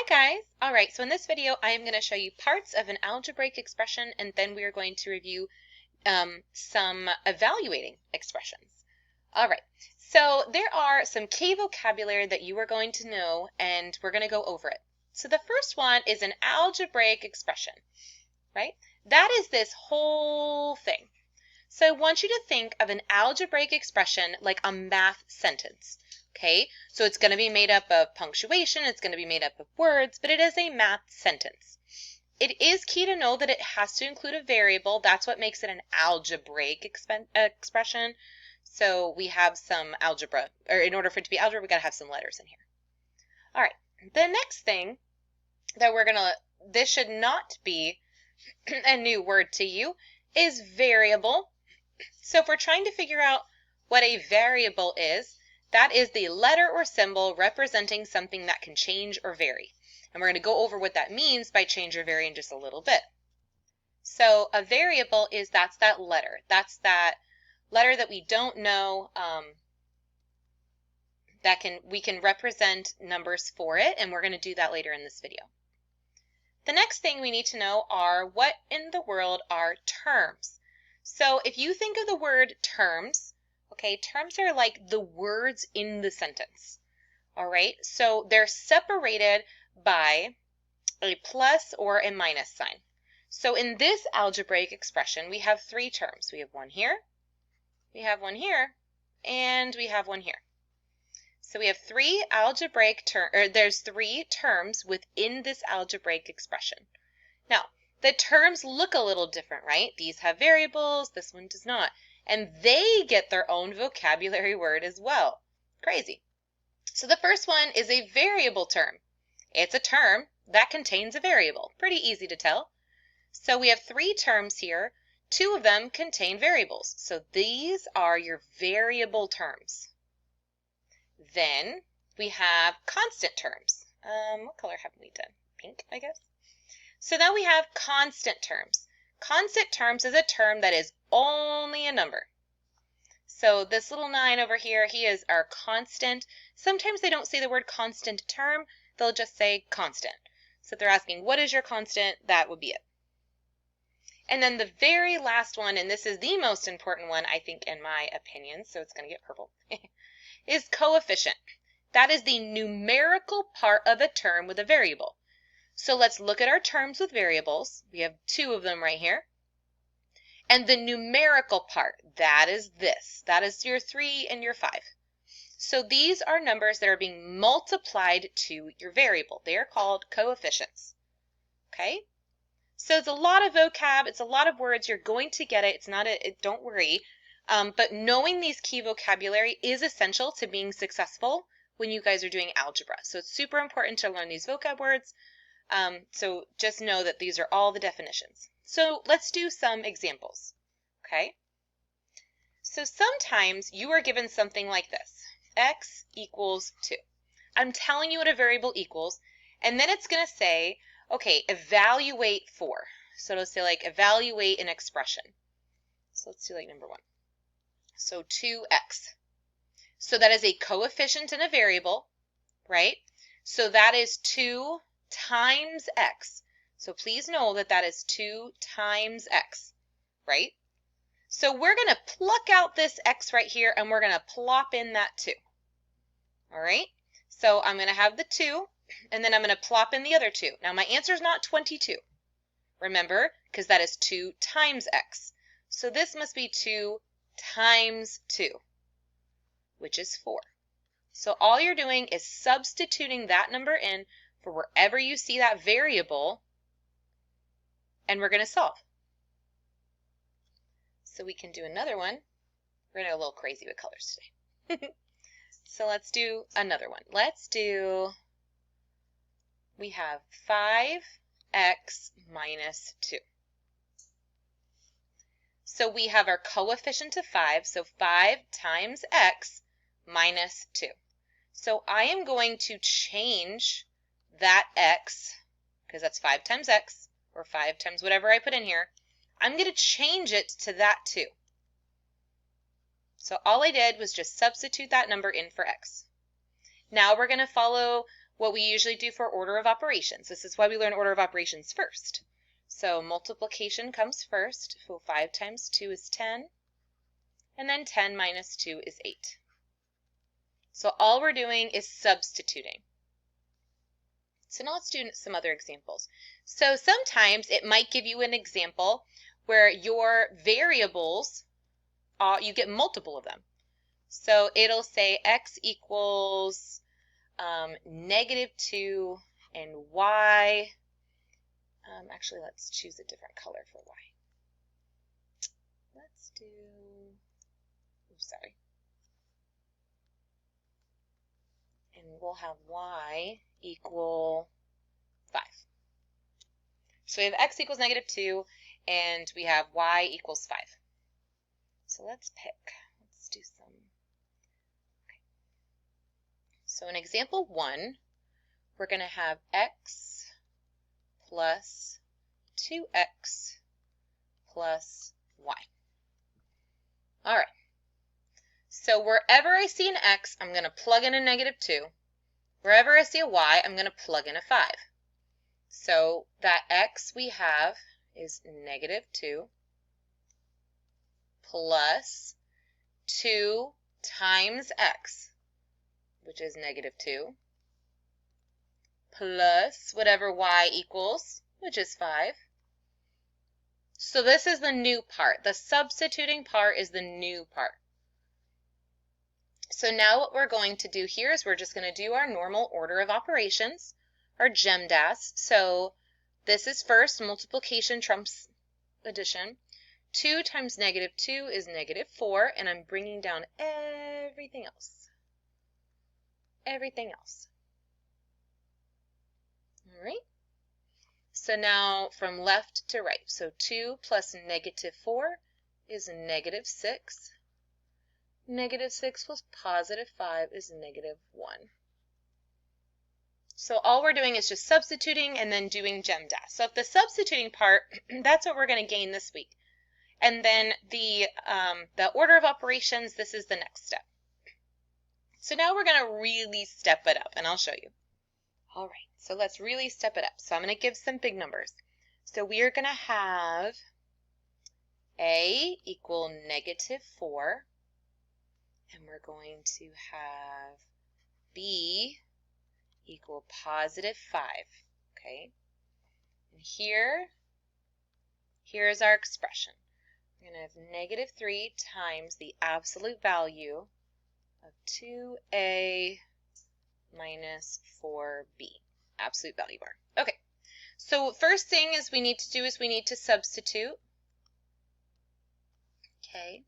Hi guys! Alright, so in this video I am going to show you parts of an algebraic expression and then we are going to review some evaluating expressions. Alright, so there are some key vocabulary that you are going to know and we're going to go over it. So the first one is an algebraic expression, right? That is this whole thing. So I want you to think of an algebraic expression like a math sentence. Okay, so it's going to be made up of punctuation, it's going to be made up of words, but it is a math sentence. It is key to know that it has to include a variable. That's what makes it an algebraic expression. So we have some algebra, or in order for it to be algebra, we got to have some letters in here. All right, the next thing that this should not be a new word to you, is variable. So if we're trying to figure out what a variable is, that is the letter or symbol representing something that can change or vary. And we're going to go over what that means by change or vary in just a little bit. So a variable is that's that letter. That's that letter that we don't know, we can represent numbers for it, and we're going to do that later in this video. The next thing we need to know are what in the world are terms. So if you think of the word terms, okay, terms are like the words in the sentence, all right? So they're separated by a plus or a minus sign. So in this algebraic expression, we have three terms. We have one here, we have one here, and we have one here. So we have three algebraic there's three terms within this algebraic expression. Now, the terms look a little different, right? These have variables, this one does not. And they get their own vocabulary word as well. Crazy. So the first one is a variable term. It's a term that contains a variable. Pretty easy to tell. So we have three terms here. Two of them contain variables. So these are your variable terms. Then we have constant terms. What color have we done? Pink, I guess. So now we have constant terms. Constant terms is a term that is only a number. So this little 9 over here, he is our constant. Sometimes they don't say the word constant term, they'll just say constant. So if they're asking, what is your constant? That would be it. And then the very last one, and this is the most important one, I think, in my opinion, so it's going to get purple, is coefficient. That is the numerical part of a term with a variable. So let's look at our terms with variables. We have two of them right here. And the numerical part, that is this. That is your 3 and your 5. So these are numbers that are being multiplied to your variable. They are called coefficients. Okay? So it's a lot of vocab. It's a lot of words. You're going to get it. It's not don't worry. But knowing these key vocabulary is essential to being successful when you guys are doing algebra. So it's super important to learn these vocab words. So just know that these are all the definitions. So let's do some examples, okay? So sometimes you are given something like this, x equals 2. I'm telling you what a variable equals, and then it's going to say, okay, evaluate 4. So it'll say like evaluate an expression. So let's do like number 1. So 2x. So that is a coefficient in a variable, right? So that is 2 times x. So please know that that is 2 times x, right? So we're going to pluck out this x right here and we're going to plop in that 2. All right? So I'm going to have the 2 and then I'm going to plop in the other 2. Now my answer is not 22. Remember, because that is 2 times x. So this must be 2 times 2, which is 4. So all you're doing is substituting that number in for wherever you see that variable, and we're going to solve. So we can do another one. We're going to go a little crazy with colors today. So let's do another one. We have 5x minus 2. So we have our coefficient of 5, so 5 times x minus 2. So I am going to change that x, because that's 5 times x, or 5 times whatever I put in here, I'm going to change it to that 2. So all I did was just substitute that number in for x. Now we're going to follow what we usually do for order of operations. This is why we learn order of operations first. So multiplication comes first. So 5 times 2 is 10. And then 10 minus 2 is 8. So all we're doing is substituting. So now let's do some other examples. So sometimes it might give you an example where your variables, you get multiple of them. So it'll say x equals -2 and y. Actually, let's choose a different color for y. Let's do, oops, sorry. And we'll have y equal 5. So we have x equals -2, and we have y equals 5. So let's pick. Let's do some. Okay. So in example 1, we're going to have x plus 2x plus y. All right. So wherever I see an x, I'm going to plug in a -2. Wherever I see a y, I'm going to plug in a 5. So that x we have is -2 plus 2 times x, which is -2, plus whatever y equals, which is 5. So this is the new part. The substituting part is the new part. So now what we're going to do here is we're just going to do our normal order of operations, our GEMDAS. So this is first, multiplication trumps addition. 2 times -2 is -4, and I'm bringing down everything else. Everything else. All right. So now from left to right. So 2 plus -4 is -6. -6 plus +5 is -1. So all we're doing is just substituting and then doing GEMDAS. So if the substituting part, that's what we're going to gain this week. And then the order of operations, this is the next step. So now we're going to really step it up, and I'll show you. All right, so let's really step it up. So I'm going to give some big numbers. So we are going to have a equal -4, and we're going to have b equal +5, okay? And here's our expression. We're going to have -3 times the absolute value of 2a minus 4b, absolute value bar. Okay, so first thing is we need to substitute. Okay,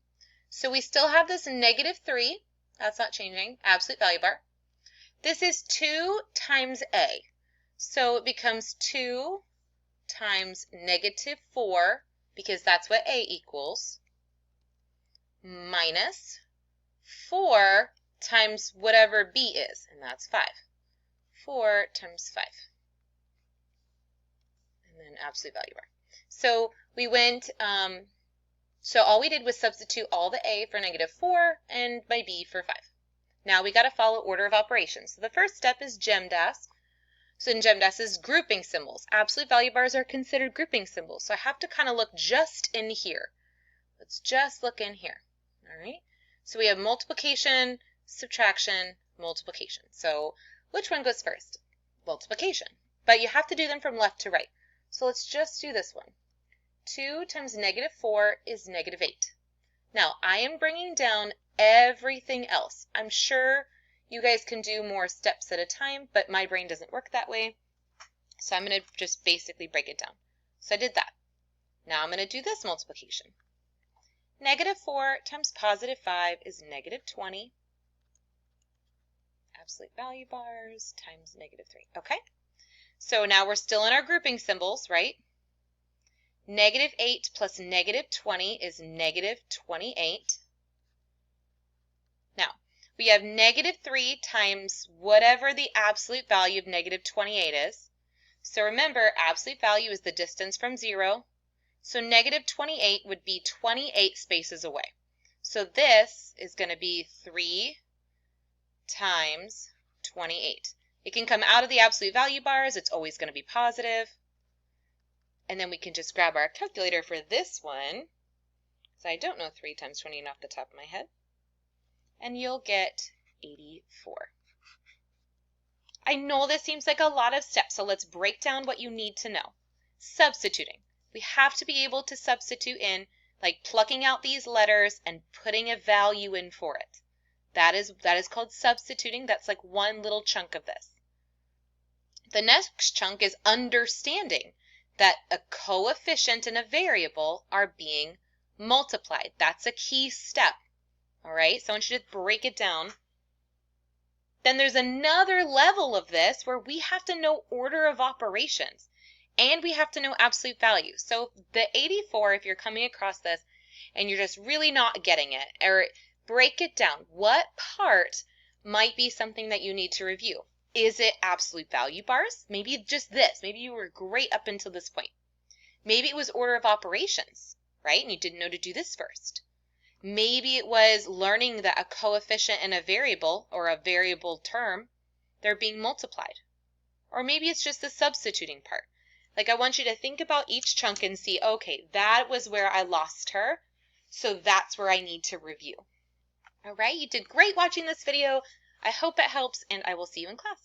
so we still have this -3, that's not changing, absolute value bar. This is 2 times a, so it becomes 2 times -4, because that's what a equals, minus 4 times whatever b is, and that's 5. 4 times 5. And then absolute value bar. So we went, so all we did was substitute all the a for -4 and my b for 5. Now we got to follow order of operations. So the first step is GEMDAS. So in GEMDAS is grouping symbols. Absolute value bars are considered grouping symbols. So I have to kind of look just in here. Let's just look in here. All right. So we have multiplication, subtraction, multiplication. So which one goes first? Multiplication. But you have to do them from left to right. So let's just do this one. 2 times -4 is -8. Now I am bringing down everything else. I'm sure you guys can do more steps at a time, but my brain doesn't work that way. So I'm going to just basically break it down. So I did that. Now I'm going to do this multiplication. -4 times +5 is -20. Absolute value bars times -3. Okay? So now we're still in our grouping symbols, right? -8 plus -20 is -28. Now, we have -3 times whatever the absolute value of -28 is. So remember, absolute value is the distance from 0. So -28 would be 28 spaces away. So this is going to be 3 times 28. It can come out of the absolute value bars. It's always going to be positive. And then we can just grab our calculator for this one. So I don't know 3 times 20 off the top of my head. And you'll get 84. I know this seems like a lot of steps, so let's break down what you need to know. Substituting. We have to be able to substitute in, like plucking out these letters and putting a value in for it. That is called substituting. That's like one little chunk of this. The next chunk is understanding that a coefficient and a variable are being multiplied. That's a key step. All right, so I want you to break it down. Then there's another level of this where we have to know order of operations and we have to know absolute value. So the 84, if you're coming across this and you're just really not getting it, or break it down. What part might be something that you need to review? Is it absolute value bars? Maybe just this. Maybe you were great up until this point. Maybe it was order of operations, right? And you didn't know to do this first. Maybe it was learning that a coefficient and a variable, or a variable term, they're being multiplied. Or maybe it's just the substituting part. Like, I want you to think about each chunk and see, okay, that was where I lost her, so that's where I need to review. All right, you did great watching this video. I hope it helps, and I will see you in class.